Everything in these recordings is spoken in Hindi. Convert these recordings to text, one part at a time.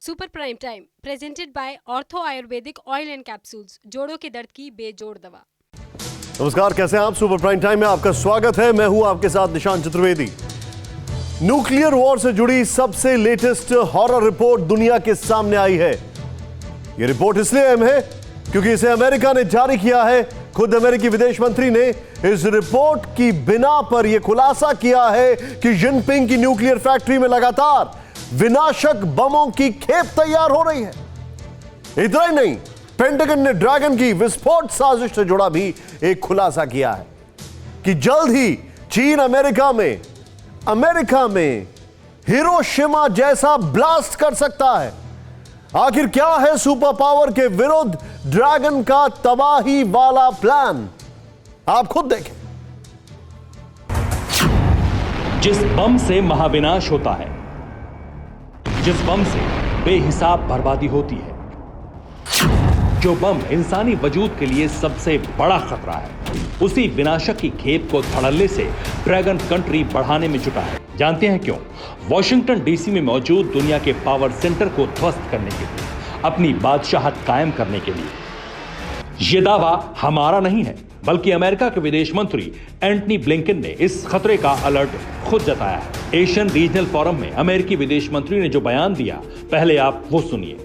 Super prime time presented by ortho Ayurvedic oil and capsules, जोड़ों के दर्द की बेजोड़ दवा। नमस्कार, कैसे हैं आप? सुपर प्राइम टाइम में आपका स्वागत है। मैं हूं आपके साथ निशांत चतुर्वेदी। न्यूक्लियर वॉर से जुड़ी सबसे लेटेस्ट हॉरर रिपोर्ट दुनिया के सामने आई है। यह रिपोर्ट इसलिए अहम है क्योंकि इसे अमेरिका ने जारी किया है। खुद अमेरिकी विदेश मंत्री ने इस रिपोर्ट की बिना पर यह खुलासा किया है कि जिनपिंग की न्यूक्लियर फैक्ट्री में लगातार विनाशक बमों की खेप तैयार हो रही है। इतना ही नहीं, पेंटागन ने ड्रैगन की विस्फोट साजिश से जुड़ा भी एक खुलासा किया है कि जल्द ही चीन अमेरिका में हिरोशिमा जैसा ब्लास्ट कर सकता है। आखिर क्या है सुपर पावर के विरुद्ध ड्रैगन का तबाही वाला प्लान? आप खुद देखें। जिस बम से महाविनाश होता है, जिस बम से बेहिसाब बर्बादी होती है, जो बम इंसानी वजूद के लिए सबसे बड़ा खतरा है, उसी विनाशक की खेप को धड़ल्ले से ड्रैगन कंट्री बढ़ाने में जुटा है। जानते हैं क्यों? वॉशिंगटन डीसी में मौजूद दुनिया के पावर सेंटर को ध्वस्त करने के लिए, अपनी बादशाहत कायम करने के लिए। यह दावा हमारा नहीं है, बल्कि अमेरिका के विदेश मंत्री एंटनी ब्लिंकन ने इस खतरे का अलर्ट खुद जताया है। एशियन रीजनल फोरम में अमेरिकी विदेश मंत्री ने जो बयान दिया, पहले आप वो सुनिए।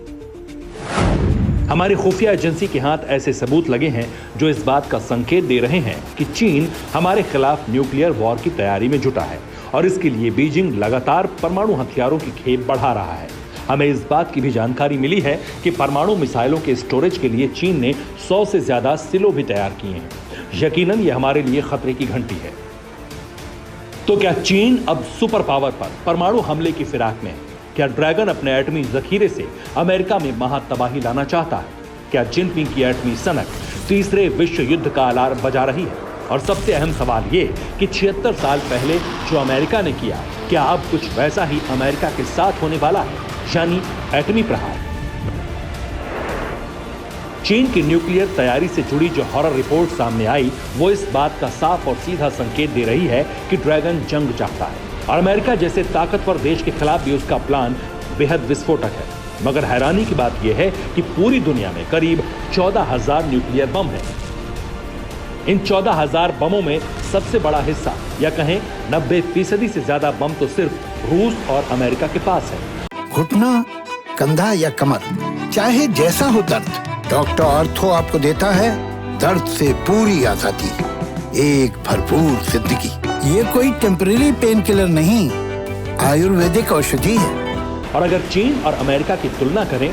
हमारी खुफिया एजेंसी के हाथ ऐसे सबूत लगे हैं जो इस बात का संकेत दे रहे हैं कि चीन हमारे खिलाफ न्यूक्लियर वॉर की तैयारी में जुटा है और इसके लिए बीजिंग लगातार परमाणु हथियारों की खेप बढ़ा रहा है। हमें इस बात की भी जानकारी मिली है कि परमाणु मिसाइलों के स्टोरेज के लिए चीन ने 100 से ज्यादा सिलो भी तैयार किए हैं। यकीनन यह हमारे लिए खतरे की घंटी है। तो क्या चीन अब सुपर पावर पर परमाणु हमले की फिराक में है? क्या ड्रैगन अपने एटमी जखीरे से अमेरिका में महातबाही लाना चाहता है? क्या जिनपिंग की एटमी सनक तीसरे विश्व युद्ध का अलार्म बजा रही है? और सबसे अहम सवाल यह कि 76 साल पहले जो अमेरिका ने किया, क्या अब कुछ वैसा ही अमेरिका के साथ होने वाला है, यानी एटमी प्रहार? चीन की न्यूक्लियर तैयारी से जुड़ी जो हॉरर रिपोर्ट सामने आई, वो इस बात का साफ और सीधा संकेत दे रही है कि ड्रैगन जंग चाहता है और अमेरिका जैसे ताकतवर देश के खिलाफ भी उसका प्लान बेहद विस्फोटक है। मगर हैरानी की बात यह है कि पूरी दुनिया में करीब 14,000 न्यूक्लियर बम हैं। इन 14,000 बमों में सबसे बड़ा हिस्सा, या कहें 90% से ज्यादा बम तो सिर्फ रूस और अमेरिका के पास है। घुटना, कंधा या कमर, चाहे जैसा हो दर्द, डॉक्टर ऑर्थो आपको देता है दर्द से पूरी आजादी, एक भरपूर जिंदगी। ये कोई टेम्परेरी पेन किलर नहीं, आयुर्वेदिक औषधि है। और अगर चीन और अमेरिका की तुलना करें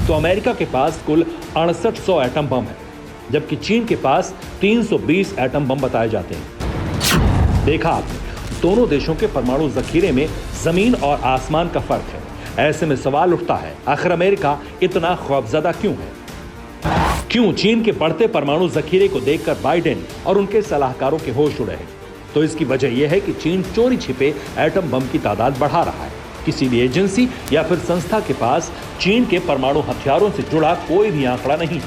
तो अमेरिका के पास कुल 6800 एटम बम है, जबकि चीन के पास 320 एटम बम बताए जाते हैं। देखा आपने, दोनों देशों के परमाणु जखीरे में जमीन और आसमान का फर्क है। ऐसे में सवाल उठता है, आखिर अमेरिका इतना खौफजदा क्यों है? क्यों चीन के बढ़ते परमाणु जखीरे को देखकर बाइडेन और उनके सलाहकारों के होश उड़े हैं? तो इसकी वजह यह है कि चीन चोरी छिपे एटम बम की तादाद बढ़ा रहा है। किसी भी एजेंसी या फिर संस्था के पास चीन के परमाणु हथियारों से जुड़ा कोई भी आंकड़ा नहीं।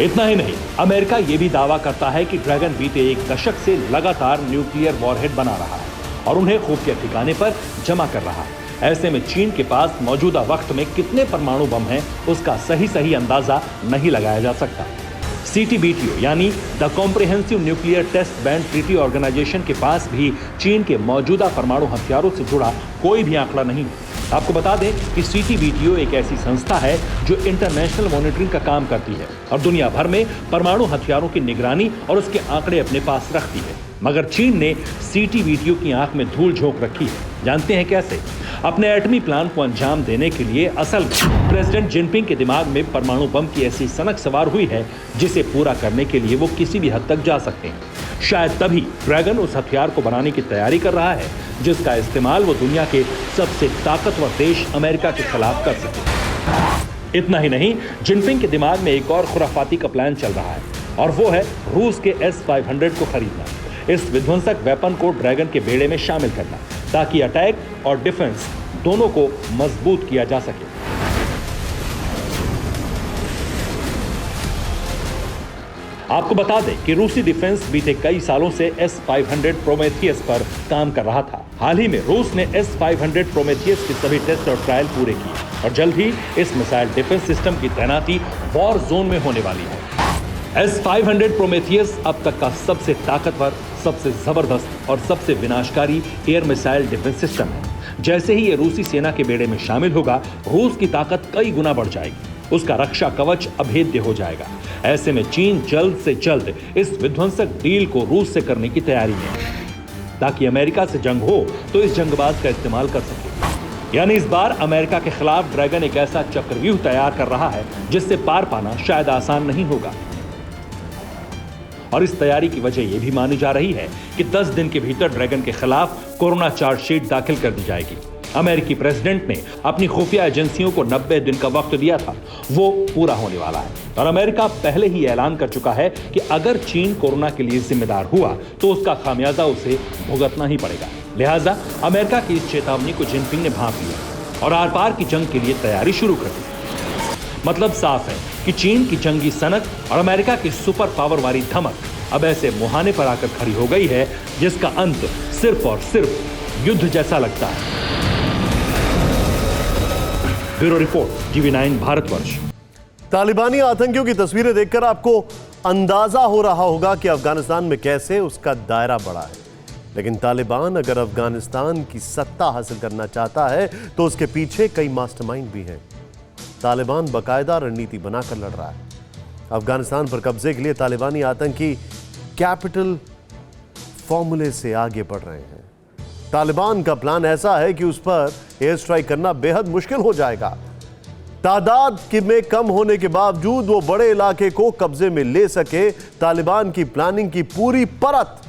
इतना ही नहीं, अमेरिका यह भी दावा करता है कि ड्रैगन बीते एक दशक से लगातार न्यूक्लियर वॉरहेड बना रहा है और उन्हें खुफिया ठिकाने पर जमा कर रहा है। ऐसे में चीन के पास मौजूदा वक्त में कितने परमाणु बम हैं, उसका सही अंदाजा नहीं लगाया जा सकता। CTBTO यानी the comprehensive nuclear test ban treaty organisation के पास भी चीन के मौजूदा परमाणु हथियारों से जुड़ा कोई भी आंकड़ा नहीं है। आपको बता दें कि CTBTO एक ऐसी संस्था है जो इंटरनेशनल मॉनिटरिंग का काम करती है और दुनिया भर में परमाणु हथियारों की निगरानी और उसके आंकड़े अपने पास रखती है। मगर चीन ने CTBTO की आंख में धूल झोंक रखी है। जानते हैं कैसे? अपने एटमी प्लान को अंजाम देने के लिए असल में प्रेसिडेंट जिनपिंग के दिमाग में परमाणु बम की ऐसी सनक सवार हुई है जिसे पूरा करने के लिए वो किसी भी हद तक जा सकते हैं। शायद तभी ड्रैगन उस हथियार को बनाने की तैयारी कर रहा है जिसका इस्तेमाल वो दुनिया के सबसे ताकतवर देश अमेरिका के खिलाफ कर सके। इतना ही नहीं, जिनपिंग के दिमाग में एक और खुराफाती का प्लान चल रहा है और वो है रूस के S-500 को खरीदना। इस विध्वंसक वेपन को ड्रैगन के बेड़े में शामिल करना ताकि अटैक और डिफेंस दोनों को मजबूत किया जा सके। आपको बता दें कि रूसी डिफेंस बीते कई सालों से S-500 प्रोमेथियस पर काम कर रहा था। हाल ही में रूस ने S-500 प्रोमेथियस के सभी टेस्ट और ट्रायल पूरे किए और जल्द ही इस मिसाइल डिफेंस सिस्टम की तैनाती वॉर जोन में होने वाली है। S-500 प्रोमेथियस अब तक का सबसे ताकतवर, सबसे जबरदस्त और सबसे विनाशकारी एयर मिसाइल डिफेंस सिस्टम है। जैसे ही ये रूसी सेना के बेड़े में शामिल होगा, रूस की ताकत कई गुना बढ़ जाएगी। उसका रक्षा कवच अभेद्य हो जाएगा। ऐसे में चीन जल्द से जल्द इस विध्वंसक डील को रूस से करने की तैयारी में है, ताकि अमेरिका से जंग हो तो इस जंगबाज का इस्तेमाल कर सके। यानी इस बार अमेरिका के खिलाफ ड्रैगन एक ऐसा चक्रव्यूह तैयार कर रहा है जिससे पार पाना शायद आसान नहीं होगा। और इस तैयारी की वजह यह भी मानी जा रही है कि 10 दिन के भीतर ड्रैगन के खिलाफ कोरोना चार्जशीट दाखिल कर दी जाएगी। अमेरिकी प्रेसिडेंट ने अपनी खुफिया एजेंसियों को 90 दिन का वक्त दिया था, वो पूरा होने वाला है। और अमेरिका पहले ही ऐलान कर चुका है कि अगर चीन कोरोना के लिए जिम्मेदार हुआ तो उसका खामियाजा उसे भुगतना ही पड़ेगा। लिहाजा अमेरिका की इस चेतावनी को जिनपिंग ने भांप लिया और आर पार की जंग के लिए तैयारी शुरू कर दी। मतलब साफ है कि चीन की जंगी सनक और अमेरिका की सुपर पावर वाली धमक अब ऐसे मुहाने पर आकर खड़ी हो गई है जिसका अंत सिर्फ और सिर्फ युद्ध जैसा लगता है। Bureau report, TV9 Bharatvarsh. तालिबानी आतंकियों की तस्वीरें देखकर आपको अंदाजा हो रहा होगा कि अफगानिस्तान में कैसे उसका दायरा बढ़ा है। लेकिन तालिबान अगर अफगानिस्तान की सत्ता हासिल करना चाहता है तो उसके पीछे कई मास्टरमाइंड भी हैं। तालिबान बाकायदा रणनीति बनाकर लड़ रहा है। अफगानिस्तान पर कब्जे के लिए तालिबानी आतंकी कैपिटल फॉर्मूले से आगे बढ़ रहे हैं। तालिबान का प्लान ऐसा है कि उस पर एयर स्ट्राइक करना बेहद मुश्किल हो जाएगा। तादाद में कम होने के बावजूद वो बड़े इलाके को कब्जे में ले सके, तालिबान की प्लानिंग की पूरी परत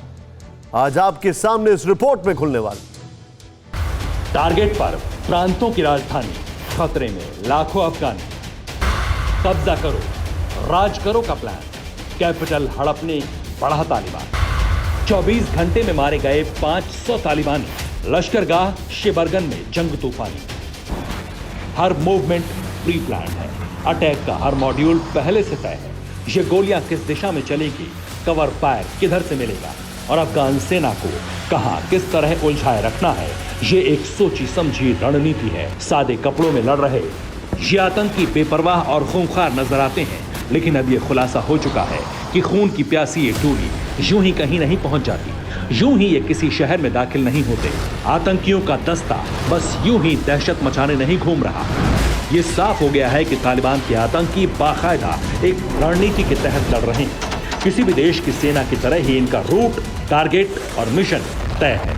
आज आपके सामने इस रिपोर्ट में खुलने वाली। टारगेट पर प्रांतों की राजधानी, खतरे में लाखों अफगानी। कब्जा करो, राज करो का प्लान, कैपिटल हड़पने बढ़ा तालिबान। 24 घंटे में मारे गए 500 तालिबानी, लश्करगाह शेबरगन में जंग तूफानी। हर मूवमेंट प्री प्लान है, अटैक का हर मॉड्यूल पहले से तय है। ये गोलियां किस दिशा में चलेगी, कवर फायर किधर से मिलेगा और अफगान सेना को कहां किस तरह उलझाए रखना है, ये एक सोची समझी रणनीति है। सादे कपड़ों में लड़ रहे ये आतंकी बेपरवाह और खूंखार नजर आते हैं, लेकिन अब ये खुलासा हो चुका है कि खून की प्यासी ये टोली यूं ही कहीं नहीं पहुंच जाती, यूं ही ये किसी शहर में दाखिल नहीं होते। आतंकियों का दस्ता बस यूं ही दहशत मचाने नहीं घूम रहा। ये साफ हो गया है कि तालिबान के आतंकी बाकायदा एक रणनीति के तहत लड़ रहे हैं। किसी भी देश की सेना की तरह ही इनका रूट, टारगेट और मिशन तय है।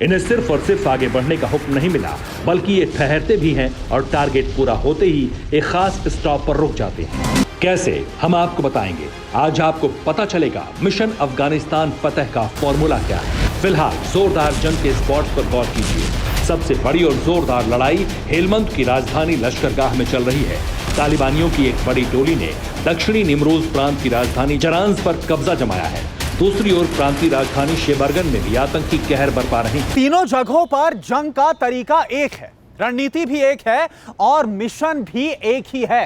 इन्हें सिर्फ और सिर्फ आगे बढ़ने का हुक्म नहीं मिला, बल्कि ये ठहरते भी हैं और टारगेट पूरा होते ही एक खास स्टॉप पर रुक जाते हैं। कैसे, हम आपको बताएंगे। आज आपको पता चलेगा मिशन अफगानिस्तान फतह का फॉर्मूला क्या है। फिलहाल जोरदार जंग के स्पॉट पर गौर कीजिए। सबसे बड़ी और जोरदार लड़ाई हेलमंद की राजधानी लश्करगाह में चल रही है। तालिबानियों की एक बड़ी टोली ने दक्षिणी निमरोज प्रांत की राजधानी जरांज पर कब्जा जमाया है। दूसरी ओर प्रांतीय राजधानी शेबरगन में भी आतंकी कहर बरपा रहे हैं। तीनों जगहों पर जंग का तरीका एक है, रणनीति भी एक है और मिशन भी एक ही है।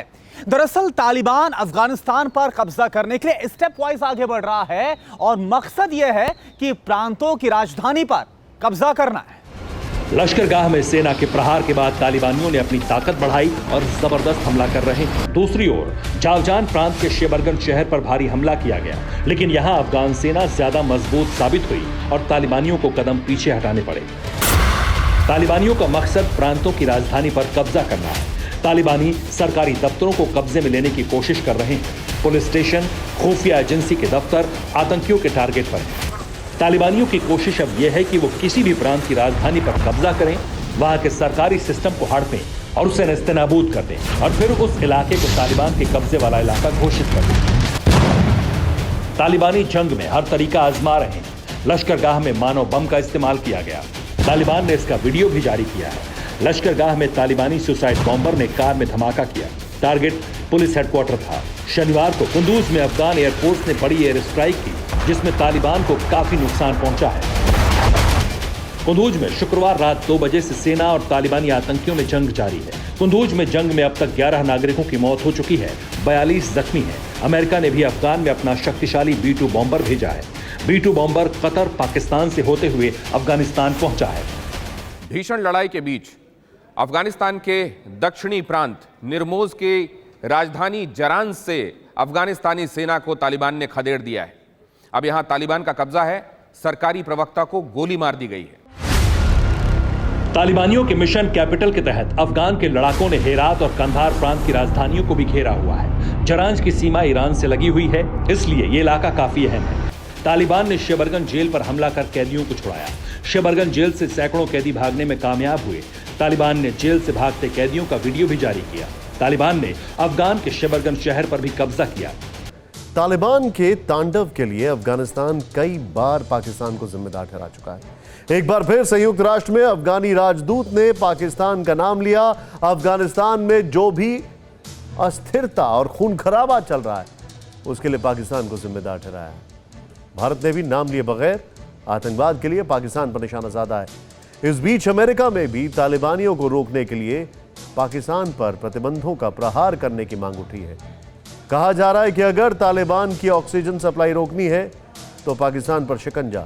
दरअसल तालिबान अफगानिस्तान पर कब्जा करने के लिए स्टेप वाइज आगे बढ़ रहा है और मकसद यह है कि प्रांतों की राजधानी पर कब्जा करना है। लश्करगाह में सेना के प्रहार के बाद तालिबानियों ने अपनी ताकत बढ़ाई और जबरदस्त हमला कर रहे हैं। दूसरी ओर जावजान प्रांत के शेबरगन शहर पर भारी हमला किया गया, लेकिन यहां अफगान सेना ज्यादा मजबूत साबित हुई और तालिबानियों को कदम पीछे हटाने पड़े। तालिबानियों का मकसद प्रांतों की राजधानी पर कब्जा करना है। तालिबानी सरकारी दफ्तरों को कब्जे में लेने की कोशिश कर रहे हैं। पुलिस स्टेशन, खुफिया एजेंसी के दफ्तर आतंकियों के टारगेट पर हैं। तालिबानियों की कोशिश अब यह है कि वो किसी भी प्रांत की राजधानी पर कब्जा करें, वहां के सरकारी सिस्टम को हड़पें और उसे नेस्तनाबूद कर दें और फिर उस इलाके को तालिबान के कब्जे वाला इलाका घोषित कर दें। तालिबानी जंग में हर तरीका आजमा रहे हैं। लश्करगाह में मानव बम का इस्तेमाल किया गया। तालिबान ने इसका वीडियो भी जारी किया है। लश्करगाह में तालिबानी सुसाइड बॉम्बर ने कार में धमाका किया। टारगेट पुलिस हेडक्वार्टर था। शनिवार को कुंदूज में अफगान एयरफोर्स ने बड़ी एयर स्ट्राइक की, जिसमें तालिबान को काफी नुकसान पहुंचा है। कुंदूज में शुक्रवार रात 2 बजे से सेना और तालिबानी आतंकियों में जंग जारी है। कुंदूज में जंग में अब तक 11 नागरिकों की मौत हो चुकी है, 42 जख्मी हैं। अमेरिका ने भी अफगान में अपना शक्तिशाली B-2 बॉम्बर भेजा है। B-2 बॉम्बर कतर, पाकिस्तान से होते हुए अफगानिस्तान पहुंचा है। भीषण लड़ाई के बीच अफगानिस्तान के दक्षिणी प्रांत निर्मोज के राजधानी जरान से अफगानिस्तानी सेना को तालिबान ने खदेड़ दिया है। अब यहां तालिबान का कब्जा है। सरकारी प्रवक्ता को गोली मार दी गई है। तालिबानियों के मिशन कैपिटल के तहत अफगान के लड़ाकों ने हेरात और कंधार प्रांत की राजधानियों को भी घेरा हुआ है। जरान की सीमा ईरान से लगी हुई है, इसलिए यह इलाका काफी अहम है। तालिबान ने शेबरगन जेल पर हमला कर कैदियों को छुड़ाया। शेबरगन जेल से सैकड़ों कैदी भागने में कामयाब हुए। तालिबान ने जेल से भागते कैदियों का वीडियो भी जारी किया। तालिबान ने अफगान के शेबरगन शहर पर भी कब्जा किया। तालिबान के तांडव के लिए अफगानिस्तान कई बार पाकिस्तान को जिम्मेदार ठहरा चुका है। एक बार फिर संयुक्त राष्ट्र में अफगानी राजदूत ने पाकिस्तान का नाम लिया। अफगानिस्तान में जो भी अस्थिरता और खून खराबा चल रहा है, उसके लिए पाकिस्तान को जिम्मेदार ठहराया। भारत ने भी नाम लिए बगैर आतंकवाद के लिए पाकिस्तान पर निशाना साधा है। इस बीच अमेरिका में भी तालिबानियों को रोकने के लिए पाकिस्तान पर प्रतिबंधों का प्रहार करने की मांग उठी है। कहा जा रहा है कि अगर तालिबान की ऑक्सीजन सप्लाई रोकनी है तो पाकिस्तान पर शिकंजा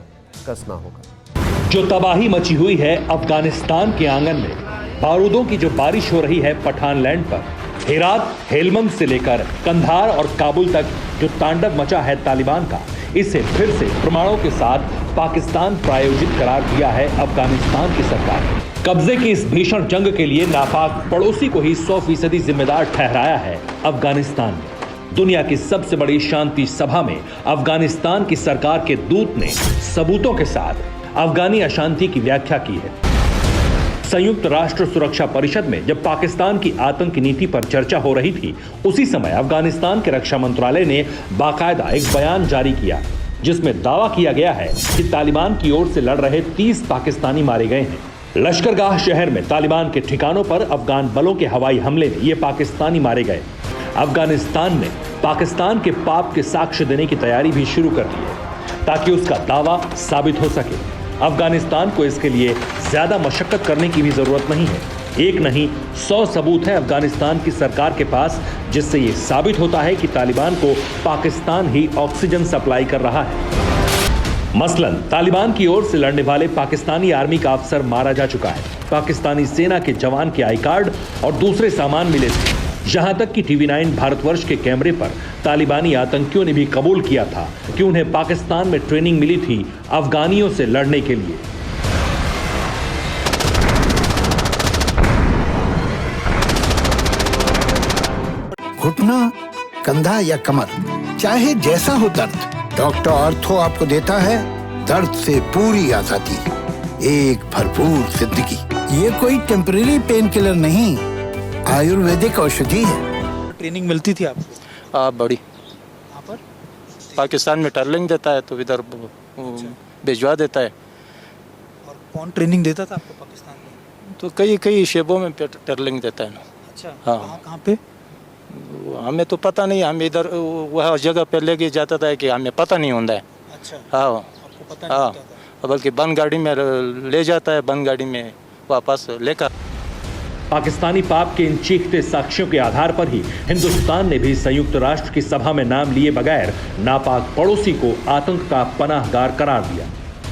कसना होगा। जो तबाही मची हुई है अफगानिस्तान के आंगन में, बारूदों की जो बारिश हो रही है पठान लैंड पर, हेरात, हेलमंद से लेकर कंधार और काबुल तक जो तांडव मचा है तालिबान का, इसे फिर से प्रमाणों के साथ पाकिस्तान प्रायोजित करार दिया है अफगानिस्तान की सरकार ने। कब्जे की इस भीषण जंग के लिए नापाक पड़ोसी को ही 100% जिम्मेदार ठहराया है अफगानिस्तान ने। दुनिया की सबसे बड़ी शांति सभा में अफगानिस्तान की सरकार के दूत ने सबूतों के साथ अफगानी अशांति की व्याख्या की है। संयुक्त राष्ट्र सुरक्षा परिषद में जब पाकिस्तान की आतंकी नीति पर चर्चा हो रही थी, उसी समय अफगानिस्तान के रक्षा मंत्रालय ने बाकायदा एक बयान जारी किया, जिसमें दावा किया गया है कि तालिबान की ओर से लड़ रहे 30 पाकिस्तानी मारे गए हैं। लश्करगाह शहर में तालिबान के ठिकानों पर अफगान बलों के हवाई हमले में ये पाकिस्तानी मारे गए। अफगानिस्तान ने पाकिस्तान के पाप के साक्ष्य देने की तैयारी भी शुरू कर दी है, ताकि उसका दावा साबित हो सके। अफगानिस्तान को इसके लिए ज्यादा मशक्कत करने की भी जरूरत नहीं है। एक नहीं 100 सबूत है अफगानिस्तान की सरकार के पास, जिससे ये साबित होता है कि तालिबान को पाकिस्तान ही ऑक्सीजन सप्लाई कर रहा है। मसलन तालिबान की ओर से लड़ने वाले पाकिस्तानी आर्मी का अफसर मारा जा चुका है। पाकिस्तानी सेना के जवान के आई कार्ड और दूसरे सामान मिले थे। यहां तक कि TV9 भारतवर्ष के कैमरे पर तालिबानी आतंकियों ने भी कबूल किया था कि उन्हें पाकिस्तान में ट्रेनिंग मिली थी अफगानियों से लड़ने के लिए। घुटना, कंधा या कमर, चाहे जैसा हो दर्द, डॉक्टर ऑर्थो आपको देता है दर्द से पूरी आजादी, एक भरपूर जिंदगी। ये कोई टेम्परेरी पेन किलर नहीं, आयुर्वेदिक औषधि है। ट्रेनिंग मिलती थी आपको? बड़ी यहाँ पर पाकिस्तान में टर्लिंग देता है तो इधर भिजवा देता है। और कौन ट्रेनिंग देता था आपको पाकिस्तान में? तो कई शेबों में टर्लिंग देता है ना। अच्छा, हाँ। कहाँ पे? हमें तो पता नहीं, हम इधर वह जगह पे लेके जाता था कि हमें पता नहीं होता है। अच्छा, हाँ आपको पता नहीं हाँ, होता था? बल्कि बंद गाड़ी में ले जाता है, बंद गाड़ी में वापस लेकर। पाकिस्तानी पाप के इन चीखते साक्ष्यों के आधार पर ही हिंदुस्तान ने भी संयुक्त राष्ट्र की सभा में नाम लिए बगैर नापाक पड़ोसी को आतंक का पनाहगार करार दिया।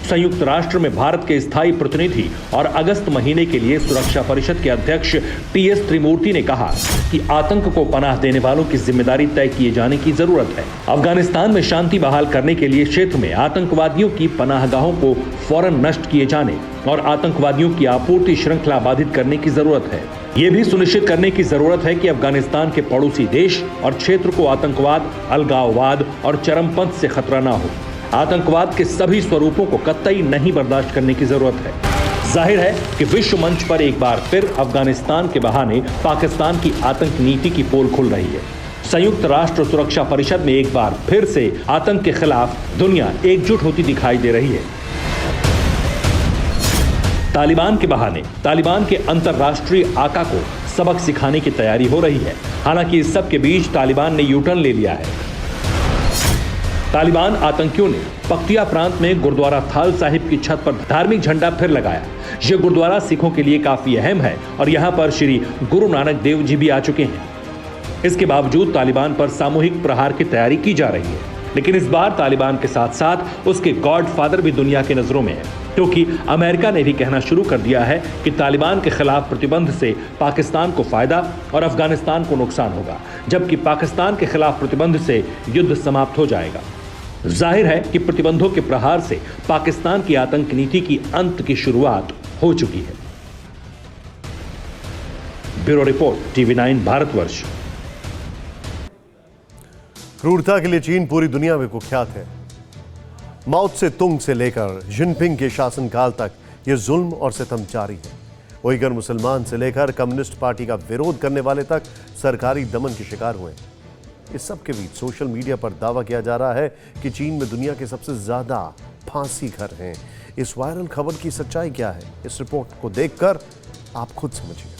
संयुक्त राष्ट्र में भारत के स्थायी प्रतिनिधि और अगस्त महीने के लिए सुरक्षा परिषद के अध्यक्ष TS त्रिमूर्ति ने कहा कि आतंक को पनाह देने वालों की जिम्मेदारी तय किए जाने की जरूरत है। अफगानिस्तान में शांति बहाल करने के लिए क्षेत्र में आतंकवादियों की पनाहगाहों को फौरन नष्ट किए जाने और आतंकवादियों की आपूर्ति श्रृंखला बाधित करने की जरूरत है। ये भी सुनिश्चित करने की जरूरत है कि अफगानिस्तान के पड़ोसी देश और क्षेत्र को आतंकवाद, अलगाववाद और चरमपंथ से खतरा न हो। आतंकवाद के सभी स्वरूपों को कतई नहीं बर्दाश्त करने की जरूरत है। जाहिर है कि विश्व मंच पर एक बार फिर अफगानिस्तान के बहाने पाकिस्तान की आतंक नीति की पोल खुल रही है। संयुक्त राष्ट्र सुरक्षा परिषद में एक बार फिर से आतंक के खिलाफ दुनिया एकजुट होती दिखाई दे रही है। तालिबान के बहाने तालिबान के अंतरराष्ट्रीय आका को सबक सिखाने की तैयारी हो रही है। हालांकि इस सब के बीच तालिबान ने यूटर्न ले लिया है। तालिबान आतंकियों ने पख्तिया प्रांत में गुरुद्वारा थाल साहिब की छत पर धार्मिक झंडा फिर लगाया। यह गुरुद्वारा सिखों के लिए काफी अहम है और यहाँ पर श्री गुरु नानक देव जी भी आ चुके हैं। इसके बावजूद तालिबान पर सामूहिक प्रहार की तैयारी की जा रही है। लेकिन इस बार तालिबान के साथ साथ उसके गॉडफादर भी दुनिया की नजरों में है, क्योंकि अमेरिका ने भी कहना शुरू कर दिया है कि तालिबान के खिलाफ प्रतिबंध से पाकिस्तान को फायदा और अफगानिस्तान को नुकसान होगा, जबकि पाकिस्तान के खिलाफ प्रतिबंध से युद्ध समाप्त हो जाएगा। जाहिर है कि प्रतिबंधों के प्रहार से पाकिस्तान की आतंक नीति की अंत की शुरुआत हो चुकी है। Bureau report, TV9 Bharatvarsh. क्रूरता के लिए चीन पूरी दुनिया में कुख्यात है। माओ त्से तुंग से लेकर जिनपिंग के शासनकाल तक यह जुल्म और सितम जारी है। उइगर मुसलमान से लेकर कम्युनिस्ट पार्टी का विरोध करने वाले तक सरकारी दमन के शिकार हुए। इस सब के बीच सोशल मीडिया पर दावा किया जा रहा है कि चीन में दुनिया के सबसे ज्यादा फांसी घर हैं। इस वायरल खबर की सच्चाई क्या है, इस रिपोर्ट को देखकर आप खुद समझिए।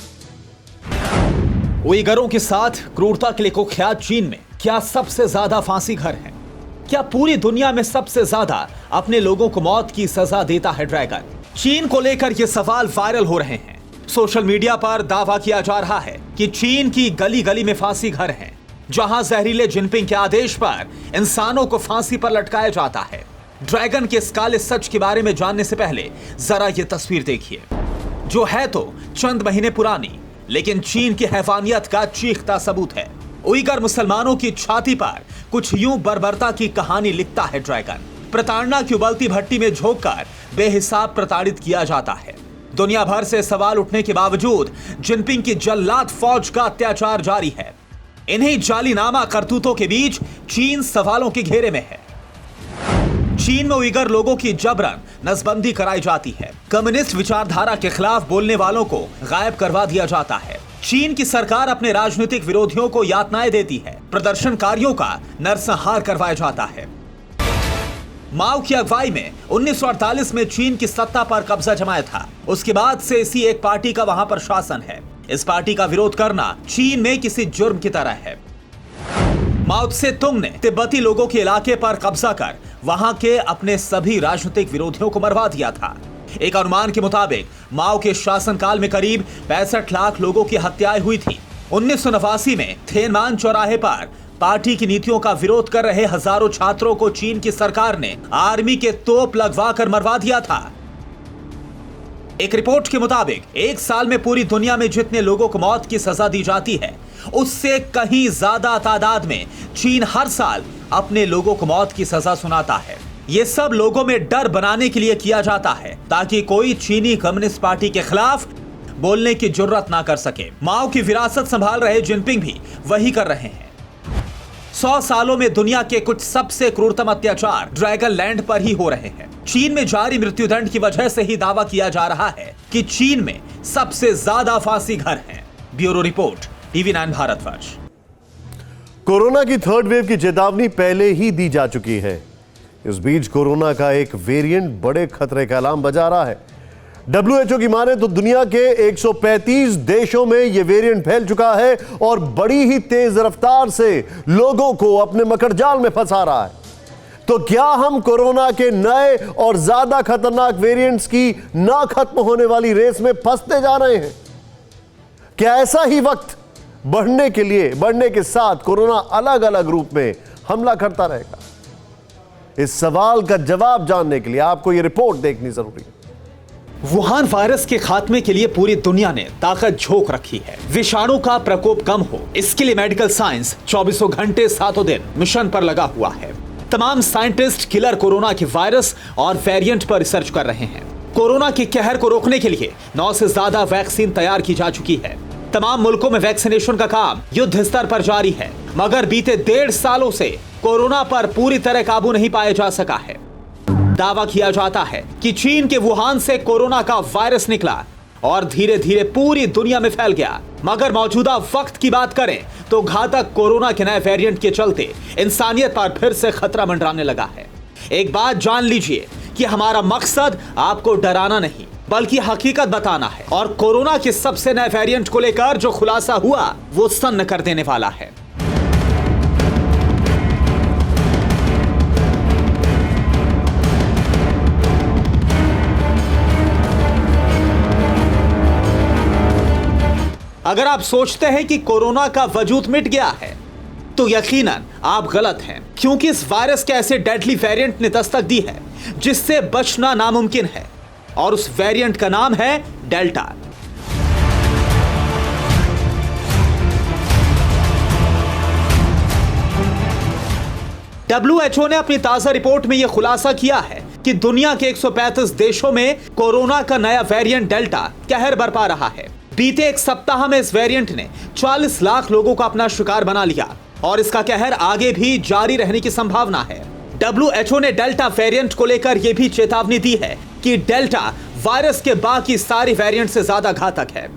उइगरों के साथ क्रूरता के लिए कुख्यात चीन में क्या सबसे ज्यादा फांसी घर हैं? क्या पूरी दुनिया में सबसे ज्यादा अपने लोगों को मौत की सजा देता है ड्रैगन? चीन को लेकर ये सवाल वायरल हो रहे हैं। सोशल मीडिया पर दावा किया जा रहा है कि चीन की गली गली में फांसी घर हैं, जहां जहरीले जिनपिंग के आदेश पर इंसानों को फांसी पर लटकाया जाता है। ड्रैगन के इस काले सच के बारे में जानने से पहले जरा ये तस्वीर देखिए, जो है तो चंद महीने पुरानी, लेकिन चीन की हैवानियत का चीखता सबूत है। उइगर मुसलमानों की छाती पर कुछ यूं बर्बरता की कहानी लिखता है ड्रैगन। प्रताड़ना की उबलती भट्टी में झोंककर बेहिसाब प्रताड़ित किया जाता है। दुनिया भर से सवाल उठने के बावजूद जिनपिंग की जल्लाद फौज का अत्याचार जारी है। इन्हीं जालीनामा करतूतों के बीच चीन सवालों के घेरे में है। चीन में उइगर लोगों की जबरन नसबंदी कराई जाती है। कम्युनिस्ट विचारधारा के खिलाफ बोलने वालों को गायब करवा दिया जाता है। चीन की सरकार अपने राजनीतिक विरोधियों को यातनाएं देती है। प्रदर्शनकारियों का नरसंहार करवाया जाता है। माओ की अगुवाई में 1948 में चीन की सत्ता पर कब्जा जमाया था। उसके बाद से इसी एक पार्टी का वहां पर शासन है। इस पार्टी का विरोध करना चीन में किसी जुर्म की तरह है। माओ त्से तुंग ने तिब्बती लोगों के इलाके पर कब्जा कर वहां के अपने सभी राजनीतिक विरोधियों को मरवा दिया था। एक अनुमान के मुताबिक माओ के शासनकाल में करीब 65 लाख लोगों की हत्याएं हुई थी। 1989 में थेनमान चौराहे पर पार्टी की नीतियों का विरोध कर रहे हजारों छात्रों को चीन की सरकार ने आर्मी के तोप लगवा कर मरवा दिया था। एक रिपोर्ट के मुताबिक एक साल में पूरी दुनिया में जितने लोगों को मौत की सजा दी जाती है, उससे कहीं ज्यादा तादाद में चीन हर साल अपने लोगों को मौत की सजा सुनाता है। ये सब लोगों में डर बनाने के लिए किया जाता है, ताकि कोई चीनी कम्युनिस्ट पार्टी के खिलाफ बोलने की जुर्रत ना कर सके। माओ की विरासत संभाल रहे जिनपिंग भी वही कर रहे हैं। 100 सालों में दुनिया के कुछ सबसे क्रूरतम अत्याचार ड्रैगन लैंड पर ही हो रहे हैं। चीन में जारी मृत्युदंड की वजह से ही दावा किया जा रहा है कि चीन में सबसे ज्यादा फांसी घर हैं। Bureau report, TV9 Bharatvarsh. Corona की थर्ड वेव की चेतावनी पहले ही दी जा चुकी है। इस बीच कोरोना का एक वेरिएंट बड़े खतरे का अलार्म बजा रहा है। WHO की माने तो दुनिया के 135 देशों में यह वेरिएंट फैल चुका है और बड़ी ही तेज रफ्तार से लोगों को अपने मकड़जाल में फंसा रहा है। तो क्या हम कोरोना के नए और ज्यादा खतरनाक वेरिएंट्स की ना खत्म होने वाली रेस में फंसते जा रहे हैं? क्या ऐसा ही वक्त बढ़ने के साथ कोरोना अलग अलग रूप में हमला करता रहेगा? इस सवाल का जवाब जानने के लिए आपको यह रिपोर्ट देखनी जरूरी है। वुहान वायरस के खात्मे के लिए पूरी दुनिया ने ताकत झोंक रखी है। विषाणु का प्रकोप कम हो, इसके लिए मेडिकल साइंस 24 घंटे 7 दिन मिशन पर लगा हुआ है। तमाम साइंटिस्ट किलर कोरोना के वायरस और वेरिएंट पर रिसर्च कर रहे हैं। कोरोना के कहर को रोकने के लिए 9 से ज्यादा वैक्सीन तैयार की जा चुकी है। तमाम मुल्कों में वैक्सीनेशन का काम युद्ध स्तर पर जारी है, मगर बीते 1.5 सालों से कोरोना पर पूरी तरह काबू नहीं पाया जा सका है। दावा किया जाता है कि चीन के वुहान से कोरोना का वायरस निकला और धीरे धीरे पूरी दुनिया में फैल गया। मगर मौजूदा वक्त की बात करें तो घातक कोरोना के नए वेरिएंट के चलते इंसानियत पर फिर से खतरा मंडराने लगा है। एक बात जान लीजिए कि हमारा मकसद आपको डराना नहीं, बल्कि हकीकत बताना है। और कोरोना के सबसे नए वेरिएंट को लेकर जो खुलासा हुआ वो सन्न कर देने वाला है। अगर आप सोचते हैं कि कोरोना का वजूद मिट गया है तो यकीनन आप गलत हैं, क्योंकि इस वायरस के ऐसे डेडली वेरिएंट ने दस्तक दी है जिससे बचना नामुमकिन है, और उस वेरिएंट का नाम है डेल्टा। WHO ने अपनी ताजा रिपोर्ट में यह खुलासा किया है कि दुनिया के 135 देशों में कोरोना का नया वेरिएंट डेल्टा कहर बरपा रहा है। बीते एक सप्ताह में इस वेरिएंट ने 40 लाख लोगों को अपना शिकार बना लिया और इसका कहर आगे भी जारी रहने की संभावना है। WHO ने डेल्टा वेरिएंट को लेकर यह भी चेतावनी दी है कि डेल्टा वायरस के बाकी सारे वेरिएंट से ज्यादा घातक है।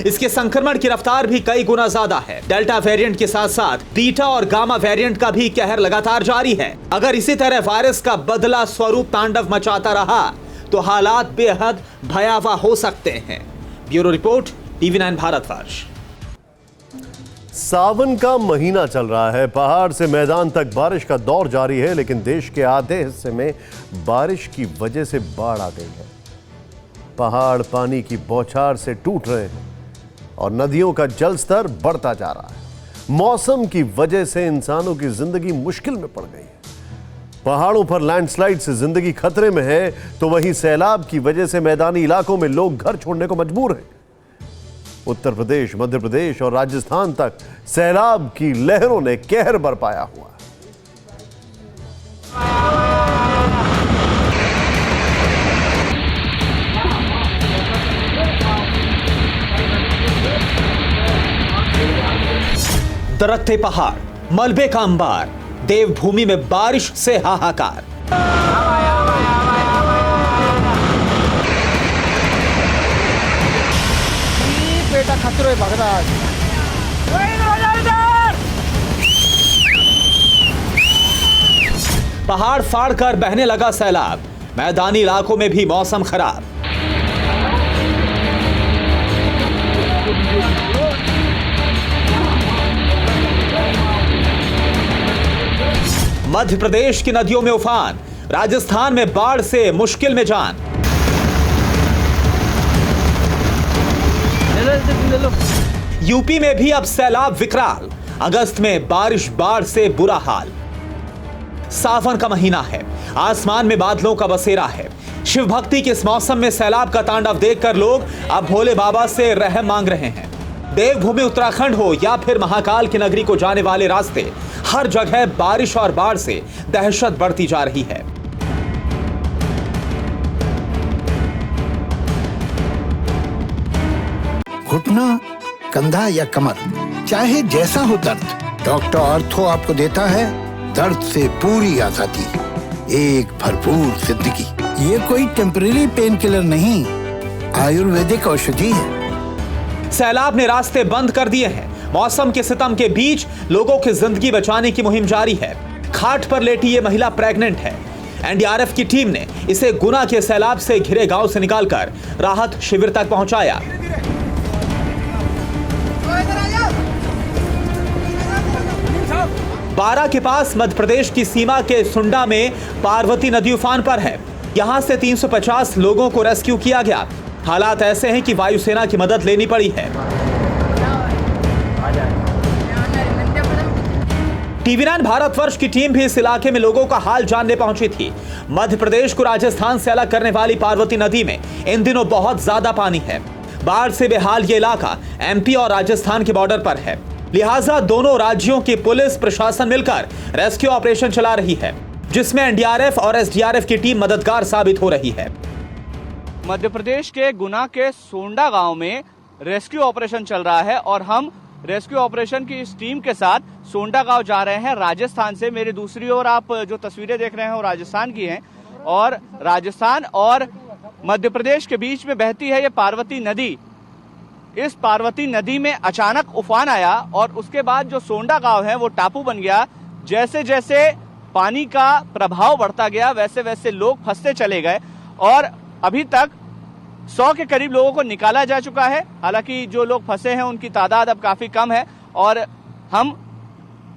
इसके संक्रमण की रफ्तार भी कई गुना ज्यादा है। डेल्टा वेरिएंट के साथ साथ बीटा और गामा वेरिएंट का भी कहर लगातार जारी है। अगर इसी तरह वायरस का बदला स्वरूप तांडव मचाता रहा तो हालात बेहद भयावह हो सकते हैं। Bureau report, TV9 Bharatvarsh. सावन का महीना चल रहा है, पहाड़ से मैदान तक बारिश का दौर जारी है, लेकिन देश के आधे हिस्से में बारिश की वजह से बाढ़ आ गई है। पहाड़ पानी की बौछार से टूट रहे हैं और नदियों का जलस्तर बढ़ता जा रहा है। मौसम की वजह से इंसानों की जिंदगी मुश्किल में पड़ गई है। पहाड़ों पर लैंडस्लाइड से जिंदगी खतरे में है, तो वहीं सैलाब की वजह से मैदानी इलाकों में लोग घर छोड़ने को मजबूर हैं। उत्तर प्रदेश, मध्य प्रदेश और राजस्थान तक सैलाब की लहरों ने कहर बरपाया हुआ है। दरकते पहाड़, मलबे का अंबार, देवभूमि में बारिश से हाहाकार। बेटा खतरे भगदा पहाड़ फाड़कर बहने लगा सैलाब, मैदानी इलाकों में भी मौसम खराब। मध्य प्रदेश की नदियों में उफान, राजस्थान में बाढ़ से मुश्किल में जान। यूपी में भी अब सैलाब विकराल, अगस्त में बारिश बाढ़ से बुरा हाल। सावन का महीना है, आसमान में बादलों का बसेरा है। शिव भक्ति के इस मौसम में सैलाब का तांडव देखकर लोग अब भोले बाबा से रहम मांग रहे हैं। देवभूमि उत्तराखंड हो या फिर महाकाल की नगरी को जाने वाले रास्ते, हर जगह बारिश और बाढ़ से दहशत बढ़ती जा रही है। घुटना, कंधा या कमर, चाहे जैसा हो दर्द, डॉक्टर ऑर्थो आपको देता है दर्द से पूरी आजादी, एक भरपूर जिंदगी। ये कोई टेम्परेरी पेन किलर नहीं, आयुर्वेदिक औषधि है। सैलाब ने रास्ते बंद कर दिए हैं। मौसम के सितम के बीच लोगों की जिंदगी बचाने की मुहिम जारी है। खाट पर लेटी ये महिला प्रेग्नेंट है। एनडीआरएफ की टीम ने इसे गुना के सैलाब से घिरे गांव से निकालकर राहत शिविर तक पहुंचाया। बारा के पास मध्य प्रदेश की सीमा के सुंडा में पार्वती नदी उफान पर है। यहां से 350 लोगों को रेस्क्यू किया गया। हालात ऐसे हैं कि वायुसेना की मदद लेनी पड़ी है। TV9 भारतवर्ष की टीम भी इस इलाके में लोगों का हाल जानने पहुंची थी। मध्य प्रदेश को राजस्थान से अलग करने वाली पार्वती नदी में इन दिनों बहुत ज्यादा पानी है। बाढ़ से बेहाल ये इलाका MP और राजस्थान के बॉर्डर पर है, लिहाजा दोनों राज्यों की पुलिस प्रशासन मिलकर रेस्क्यू ऑपरेशन चला रही है, जिसमें एनडीआरएफ और एसडीआरएफ की टीम मददगार साबित हो रही है। मध्य प्रदेश के गुना के सोंडा गांव में रेस्क्यू ऑपरेशन चल रहा है और हम रेस्क्यू ऑपरेशन की इस टीम के साथ सोंडा गांव जा रहे हैं राजस्थान से। मेरी दूसरी ओर आप जो तस्वीरें देख रहे हैं वो राजस्थान की हैं और राजस्थान और मध्य प्रदेश के बीच में बहती है ये पार्वती नदी। इस पार्वती नदी में अचानक उफान आया और उसके बाद जो सोंडा गांव है वो टापू बन गया। जैसे जैसे पानी का प्रभाव बढ़ता गया वैसे वैसे लोग फंसते चले गए और अभी तक 100 के करीब लोगों को निकाला जा चुका है। हालांकि जो लोग फंसे हैं उनकी तादाद अब काफी कम है और हम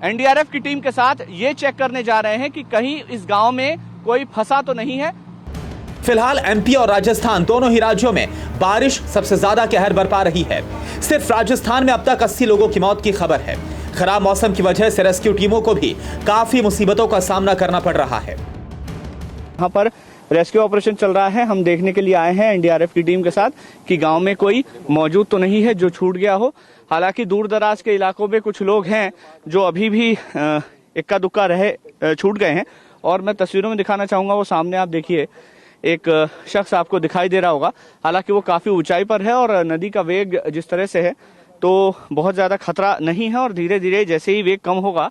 एनडीआरएफ की टीम के साथ ये चेक करने जा रहे हैं कि कहीं इस गांव में कोई फंसा तो नहीं है। फिलहाल एमपी और राजस्थान दोनों ही राज्यों में बारिश सबसे ज्यादा कहर बरपा रही है। सिर्फ राजस्थान में अब तक 80 लोगों की मौत की खबर है। खराब मौसम की वजह से रेस्क्यू टीमों को भी काफी मुसीबतों का सामना करना पड़ रहा है। यहाँ पर रेस्क्यू ऑपरेशन चल रहा है। हम देखने के लिए आए हैं एनडीआरएफ की टीम के साथ कि गांव में कोई मौजूद तो नहीं है जो छूट गया हो। हालांकि दूर दराज के इलाकों में कुछ लोग हैं जो अभी भी इक्का दुक्का रहे छूट गए हैं। और मैं तस्वीरों में दिखाना चाहूंगा, वो सामने आप देखिए एक शख्स आपको दिखाई दे रहा होगा। हालांकि वो काफी ऊंचाई पर है और नदी का वेग जिस तरह से है तो बहुत ज्यादा खतरा नहीं है। और धीरे धीरे जैसे ही वेग कम होगा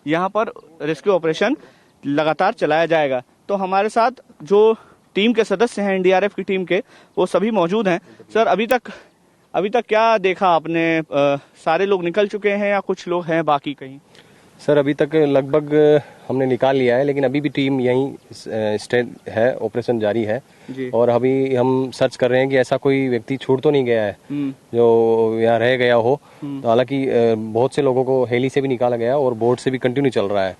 यहाँ पर रेस्क्यू ऑपरेशन लगातार चलाया जाएगा। तो हमारे साथ जो टीम के सदस्य हैं एनडीआरएफ की टीम के, वो सभी मौजूद हैं। सर, अभी तक क्या देखा आपने? सारे लोग निकल चुके हैं या कुछ लोग हैं बाकी कहीं? सर, अभी तक लगभग हमने निकाल लिया है, लेकिन अभी भी टीम यहीं स्टेट है, ऑपरेशन जारी है जी। और अभी हम सर्च कर रहे हैं कि ऐसा कोई व्यक्ति छूट तो नहीं गया है जो यहाँ रह गया हो। तो हालांकि बहुत से लोगों को हेली से भी निकाला गया और बोट से भी कंटिन्यू चल रहा है।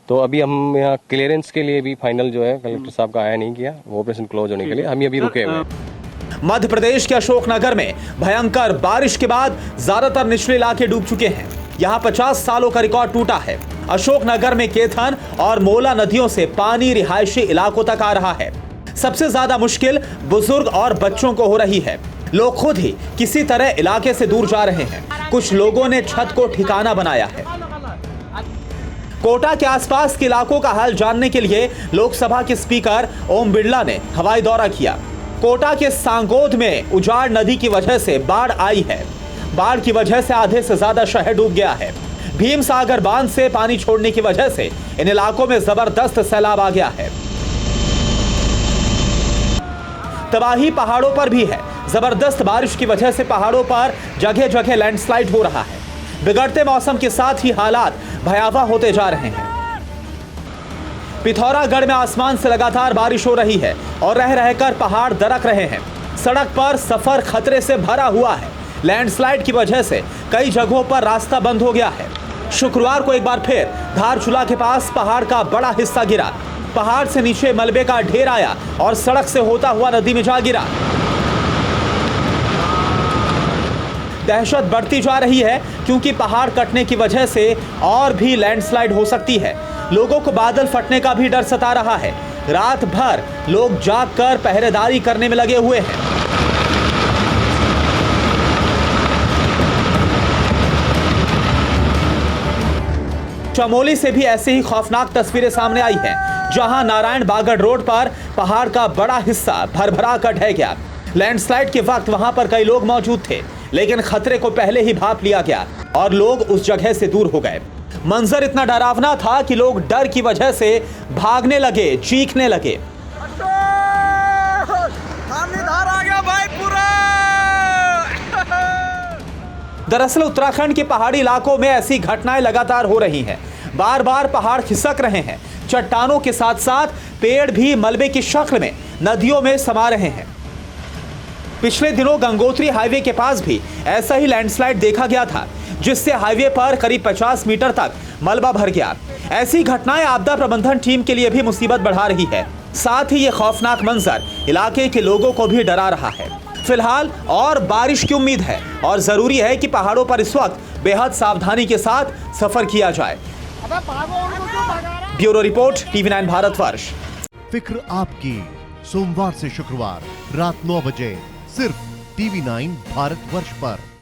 तो अभी हम यहाँ क्लियरेंस के लिए भी फाइनल जो है कलेक्टर साहब का आया नहीं किया, वो ऑपरेशन क्लोज होने के लिए हम अभी रुके हुए हैं। मध्य प्रदेश के अशोकनगर में भयंकर बारिश के बाद ज्यादातर निचले इलाके डूब चुके हैं। यहाँ 50 सालों का रिकॉर्ड टूटा है। अशोकनगर में केथन और मोला नदियों से पानी रिहायशी इलाकों तक आ रहा है। सबसे ज्यादा मुश्किल बुजुर्ग और बच्चों को हो रही है। लोग खुद ही किसी तरह इलाके से दूर जा रहे हैं। कुछ लोगों ने छत को ठिकाना बनाया है। कोटा के आसपास के इलाकों का हाल जानने के लिए लोकसभा के स्पीकर ओम बिरला ने हवाई दौरा किया। कोटा के सांगोद में उजाड़ नदी की वजह से बाढ़ आई है। बाढ़ की वजह से आधे से ज्यादा शहर डूब गया है। भीम सागर बांध से पानी छोड़ने की वजह से इन इलाकों में जबरदस्त सैलाब आ गया है। तबाही पहाड़ों पर भी है। जबरदस्त बारिश की वजह से पहाड़ों पर जगह जगह लैंडस्लाइड हो रहा है। बिगड़ते मौसम के साथ ही हालात भयावह होते जा रहे हैं। पिथौरागढ़ में आसमान से लगातार बारिश हो रही है और रह रहकर पहाड़ दरक रहे हैं। सड़क पर सफर खतरे से भरा हुआ है। लैंडस्लाइड की वजह से कई जगहों पर रास्ता बंद हो गया है। शुक्रवार को एक बार फिर धारचूला के पास पहाड़ का बड़ा हिस्सा गिरा। पहाड़ से नीचे मलबे का ढेर आया और सड़क से होता हुआ नदी में जा गिरा। दहशत बढ़ती जा रही है क्योंकि पहाड़ कटने की वजह से और भी लैंडस्लाइड हो सकती है। लोगों को बादल फटने का भी डर सता रहा है। रात भर लोग जागकर पहरेदारी करने में लगे हुए हैं। चमोली से भी ऐसे ही खौफनाक तस्वीरें सामने आई हैं, जहां नारायण बागड़ रोड पर पहाड़ का बड़ा हिस्सा भरभरा कर ढह गया। लैंडस्लाइड के वक्त वहां पर कई लोग मौजूद थे, लेकिन खतरे को पहले ही भांप लिया गया और लोग उस जगह से दूर हो गए। मंजर इतना डरावना था कि लोग डर की वजह से भागने लगे, चीखने लगे। दरअसल उत्तराखंड के पहाड़ी इलाकों में ऐसी घटनाएं लगातार हो रही हैं। बार बार पहाड़ खिसक रहे हैं। चट्टानों के साथ साथ पेड़ भी मलबे की शक्ल में नदियों में समा रहे हैं। पिछले दिनों गंगोत्री हाईवे के पास भी ऐसा ही लैंडस्लाइड देखा गया था, जिससे हाईवे पर करीब 50 मीटर तक मलबा भर गया। ऐसी घटनाएं आपदा प्रबंधन टीम के लिए भी मुसीबत बढ़ा रही है। साथ ही ये खौफनाक मंजर इलाके के लोगों को भी डरा रहा है। फिलहाल और बारिश की उम्मीद है और जरूरी है कि पहाड़ों पर इस वक्त बेहद सावधानी के साथ सफर किया जाए। Bureau report, TV9 Bharatvarsh. फिक्र आपकी, सोमवार से शुक्रवार रात 9 बजे सिर्फ TV9 भारतवर्ष पर।